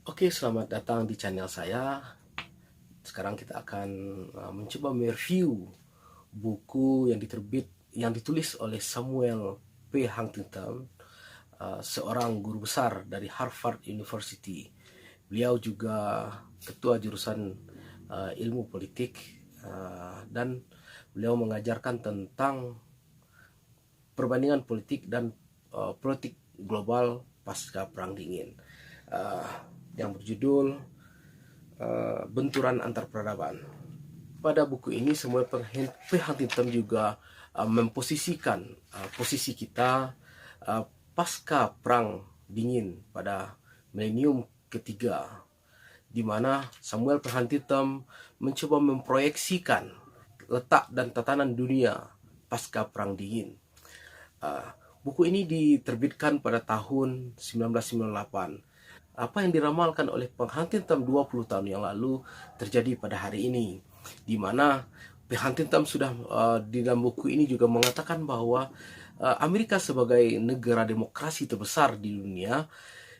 Oke, selamat datang di channel saya. Sekarang kita akan mencoba mereview buku yang ditulis oleh Samuel P. Huntington, seorang guru besar dari Harvard University. Beliau juga ketua jurusan ilmu politik, dan beliau mengajarkan tentang perbandingan politik dan politik global pasca Perang Dingin, yang berjudul Benturan Antar Peradaban. Pada buku ini Samuel P. Huntington juga memposisikan posisi kita pasca Perang Dingin pada milenium ketiga, di mana Samuel P. Huntington mencoba memproyeksikan letak dan tatanan dunia pasca Perang Dingin. Buku ini diterbitkan pada tahun 1998. Apa yang diramalkan oleh Huntington 20 tahun yang lalu terjadi pada hari ini, di mana Huntington sudah di dalam buku ini juga mengatakan bahwa Amerika sebagai negara demokrasi terbesar di dunia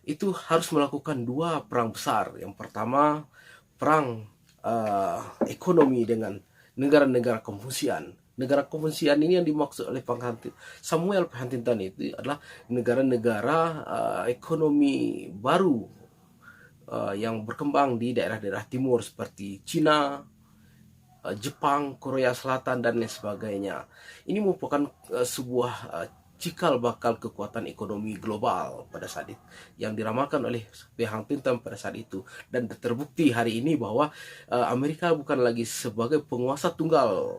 itu harus melakukan dua perang besar. Yang pertama, perang ekonomi dengan negara-negara Konfusian. Negara Konfusian ini yang dimaksud oleh Samuel P. Huntington itu adalah negara-negara ekonomi baru yang berkembang di daerah-daerah timur seperti Cina, Jepang, Korea Selatan, dan lain sebagainya. Ini merupakan sebuah cikal bakal kekuatan ekonomi global pada saat itu, yang diramalkan oleh Huntington pada saat itu, dan terbukti hari ini bahwa Amerika bukan lagi sebagai penguasa tunggal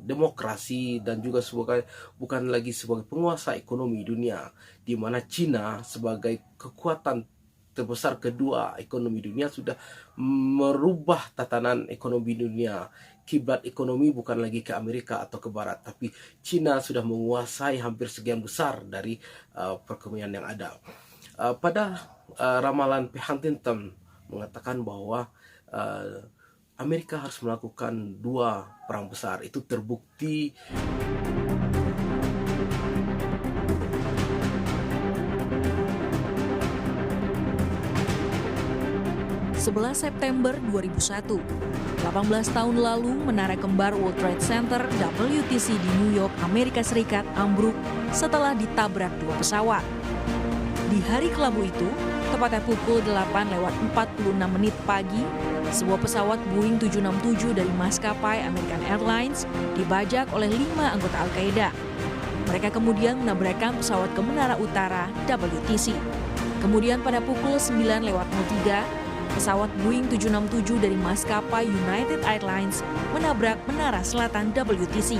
demokrasi, dan juga bukan lagi sebagai penguasa ekonomi dunia, di mana Cina sebagai kekuatan terbesar kedua ekonomi dunia sudah merubah tatanan ekonomi dunia. Kiblat ekonomi bukan lagi ke Amerika atau ke Barat, tapi Cina sudah menguasai hampir sebagian besar dari perekonomian yang ada. Pada ramalan P. Huntington mengatakan bahwa Amerika harus melakukan dua perang besar. Itu terbukti 11 September 2001, 18 tahun lalu menara kembar World Trade Center WTC di New York, Amerika Serikat ambruk setelah ditabrak dua pesawat. Di hari kelabu itu, tepatnya pukul 8:46 pagi, sebuah pesawat Boeing 767 dari maskapai American Airlines dibajak oleh 5 anggota Al-Qaeda. Mereka kemudian menabrakkan pesawat ke menara utara WTC. Kemudian pada pukul 9:03, pesawat Boeing 767 dari maskapai United Airlines menabrak menara selatan WTC.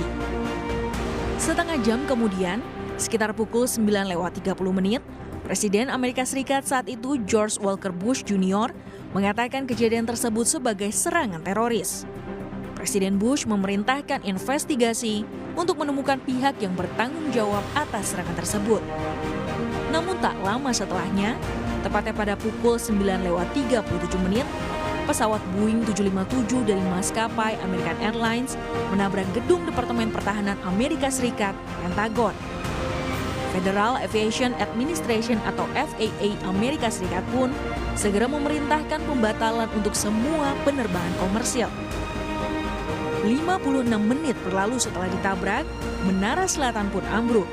Setengah jam kemudian, sekitar pukul 9:30, Presiden Amerika Serikat saat itu George Walker Bush Jr. mengatakan kejadian tersebut sebagai serangan teroris. Presiden Bush memerintahkan investigasi untuk menemukan pihak yang bertanggung jawab atas serangan tersebut. Namun tak lama setelahnya, tepatnya pada pukul 9:37, pesawat Boeing 757 dari maskapai American Airlines menabrak gedung Departemen Pertahanan Amerika Serikat, Pentagon. Federal Aviation Administration atau FAA Amerika Serikat pun segera memerintahkan pembatalan untuk semua penerbangan komersil. 56 menit berlalu setelah ditabrak, menara selatan pun ambruk.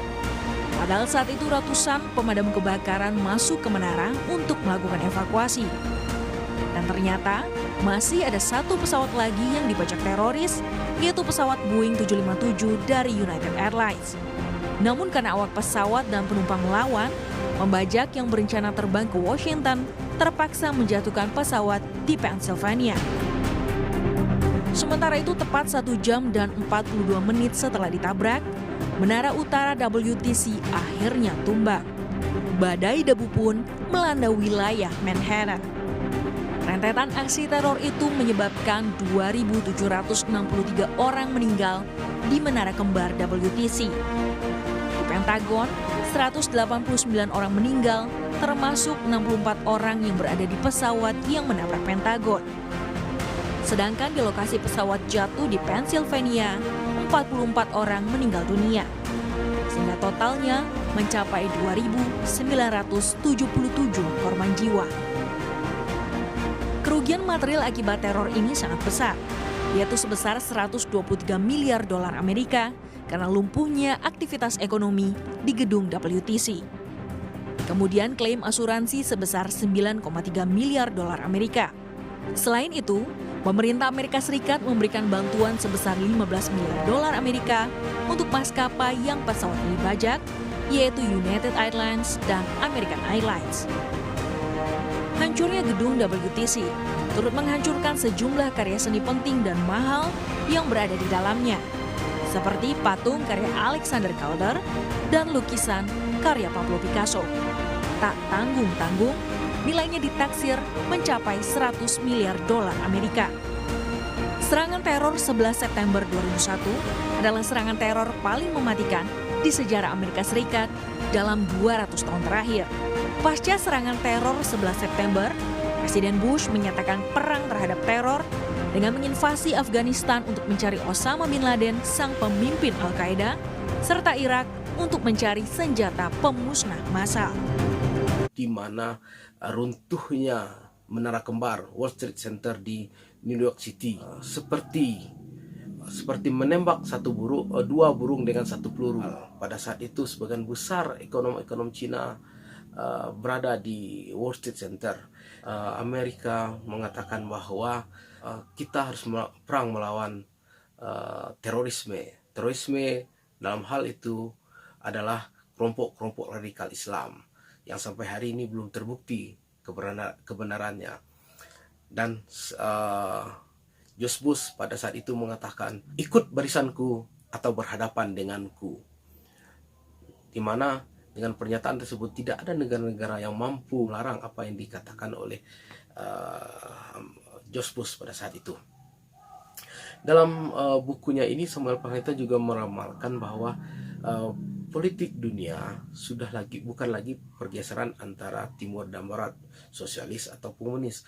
Padahal saat itu ratusan pemadam kebakaran masuk ke menara untuk melakukan evakuasi. Dan ternyata masih ada satu pesawat lagi yang dibajak teroris, yaitu pesawat Boeing 757 dari United Airlines. Namun karena awak pesawat dan penumpang melawan, pembajak yang berencana terbang ke Washington terpaksa menjatuhkan pesawat di Pennsylvania. Sementara itu tepat 1 jam dan 42 menit setelah ditabrak, menara utara WTC akhirnya tumbang. Badai debu pun melanda wilayah Manhattan. Rentetan aksi teror itu menyebabkan 2.763 orang meninggal di menara kembar WTC. Di Pentagon, 189 orang meninggal, termasuk 64 orang yang berada di pesawat yang menabrak Pentagon. Sedangkan di lokasi pesawat jatuh di Pennsylvania, 44 orang meninggal dunia, sehingga totalnya mencapai 2.977 korban jiwa. Kerugian material akibat teror ini sangat besar, yaitu sebesar 123 miliar dolar Amerika karena lumpuhnya aktivitas ekonomi di gedung WTC. Kemudian klaim asuransi sebesar 9,3 miliar dolar Amerika. Selain itu, pemerintah Amerika Serikat memberikan bantuan sebesar 15 miliar dolar Amerika untuk maskapai yang pesawatnya dibajak, yaitu United Airlines dan American Airlines. Hancurnya gedung WTC turut menghancurkan sejumlah karya seni penting dan mahal yang berada di dalamnya, seperti patung karya Alexander Calder dan lukisan karya Pablo Picasso. Tak tanggung-tanggung, nilainya ditaksir mencapai 100 miliar dolar Amerika. Serangan teror 11 September 2001 adalah serangan teror paling mematikan di sejarah Amerika Serikat dalam 200 tahun terakhir. Pasca serangan teror 11 September, Presiden Bush menyatakan perang terhadap teror dengan menginvasi Afghanistan untuk mencari Osama bin Laden, sang pemimpin Al-Qaeda, serta Irak untuk mencari senjata pemusnah massal. Di mana runtuhnya menara kembar World Trade Center di New York City seperti menembak dua burung dengan satu peluru. Pada saat itu sebagian besar ekonom Cina berada di World Trade Center. Amerika mengatakan bahwa kita harus perang melawan terorisme. Terorisme dalam hal itu adalah kelompok-kelompok radikal Islam yang sampai hari ini belum terbukti kebenarannya. Dan George Bush pada saat itu mengatakan, ikut barisanku atau berhadapan denganku. Di mana dengan pernyataan tersebut tidak ada negara-negara yang mampu melarang apa yang dikatakan oleh George Bush pada saat itu. Dalam bukunya ini Samuel Panghayatan juga meramalkan bahwa politik dunia bukan lagi pergeseran antara timur dan barat, sosialis atau komunis.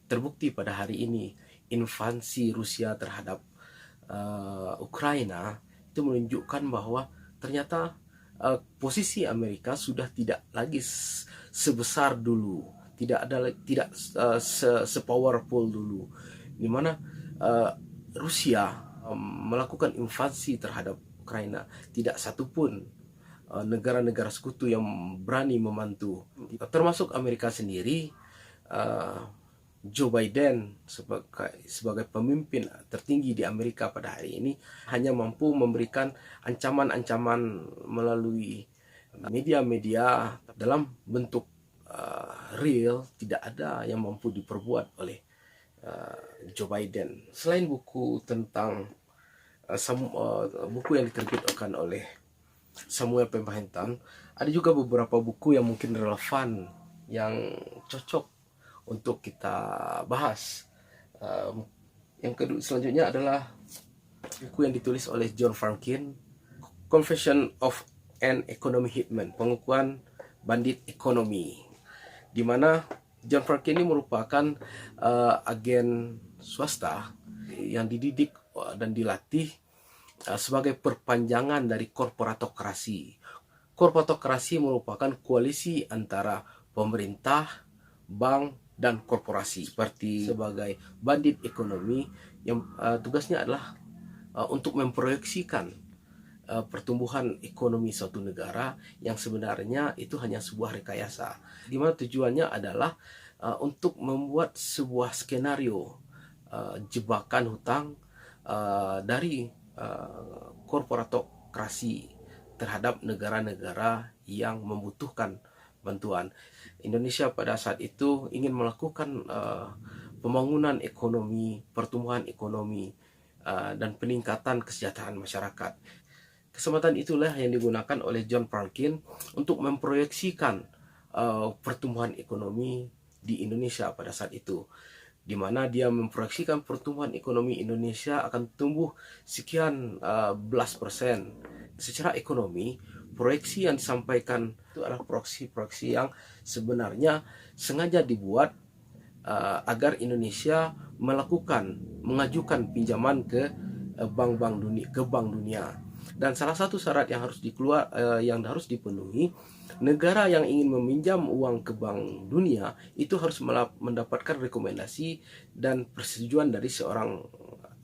Terbukti pada hari ini invasi Rusia terhadap Ukraina itu menunjukkan bahwa ternyata posisi Amerika sudah tidak lagi sebesar dulu, tidak sepowerful dulu, di mana Rusia melakukan invasi terhadap Ukraina. Tidak satupun negara-negara sekutu yang berani membantu, termasuk Amerika sendiri. Joe Biden sebagai pemimpin tertinggi di Amerika pada hari ini hanya mampu memberikan ancaman-ancaman melalui media-media dalam bentuk real. Tidak ada yang mampu diperbuat oleh Joe Biden. Selain buku tentang buku yang diterbitkan oleh Samuel Panghayatan, ada juga beberapa buku yang mungkin relevan, yang cocok untuk kita bahas. Yang kedua selanjutnya adalah buku yang ditulis oleh John Franklin, Confession of an Economic Hitman, pengakuan bandit ekonomi, di mana John Franklin ini merupakan agen swasta yang dididik dan dilatih sebagai perpanjangan dari korporatokrasi. Korporatokrasi merupakan koalisi antara pemerintah, bank, dan korporasi, seperti sebagai bandit ekonomi yang tugasnya adalah untuk memproyeksikan pertumbuhan ekonomi suatu negara yang sebenarnya itu hanya sebuah rekayasa, di mana tujuannya adalah untuk membuat sebuah skenario jebakan hutang dari korporatokrasi terhadap negara-negara yang membutuhkan bantuan. Indonesia pada saat itu ingin melakukan pembangunan ekonomi, pertumbuhan ekonomi, dan peningkatan kesejahteraan masyarakat. Kesempatan itulah yang digunakan oleh John Franklin untuk memproyeksikan pertumbuhan ekonomi di Indonesia pada saat itu, di mana dia memproyeksikan pertumbuhan ekonomi Indonesia akan tumbuh sekian belas persen. Secara ekonomi, proyeksi yang disampaikan itu adalah proyeksi yang sebenarnya sengaja dibuat agar Indonesia mengajukan pinjaman ke bank dunia. Dan salah satu syarat yang harus dipenuhi, negara yang ingin meminjam uang ke Bank Dunia itu harus mendapatkan rekomendasi dan persetujuan dari seorang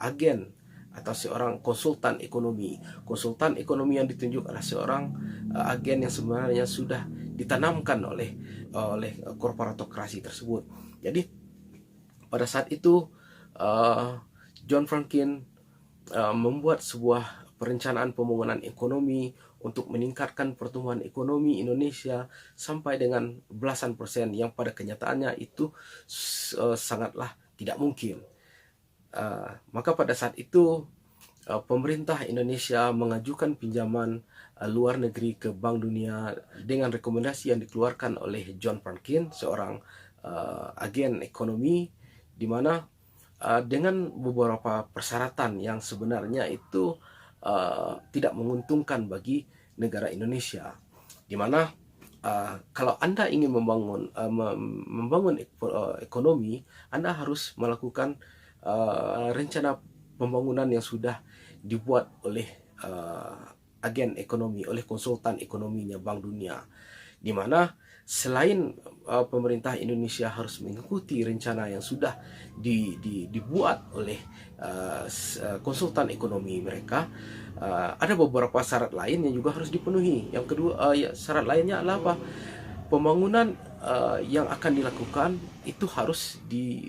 agen atau seorang konsultan ekonomi. Konsultan ekonomi yang ditunjuk adalah seorang agen yang sebenarnya sudah ditanamkan oleh korporatokrasi tersebut. Jadi pada saat itu John Franklin membuat sebuah perencanaan pembangunan ekonomi untuk meningkatkan pertumbuhan ekonomi Indonesia sampai dengan belasan persen, yang pada kenyataannya itu sangatlah tidak mungkin. Maka pada saat itu pemerintah Indonesia mengajukan pinjaman luar negeri ke Bank Dunia dengan rekomendasi yang dikeluarkan oleh John Franklin, seorang agen ekonomi, di mana dengan beberapa persyaratan yang sebenarnya itu tidak menguntungkan bagi negara Indonesia, di mana kalau Anda ingin membangun ekonomi, Anda harus melakukan rencana pembangunan yang sudah dibuat oleh agen ekonomi, oleh konsultan ekonominya Bank Dunia, di mana selain pemerintah Indonesia harus mengikuti rencana yang sudah dibuat oleh konsultan ekonomi mereka, ada beberapa syarat lain yang juga harus dipenuhi. Yang kedua, syarat lainnya adalah apa? Pembangunan yang akan dilakukan itu harus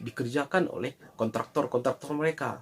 dikerjakan oleh kontraktor mereka.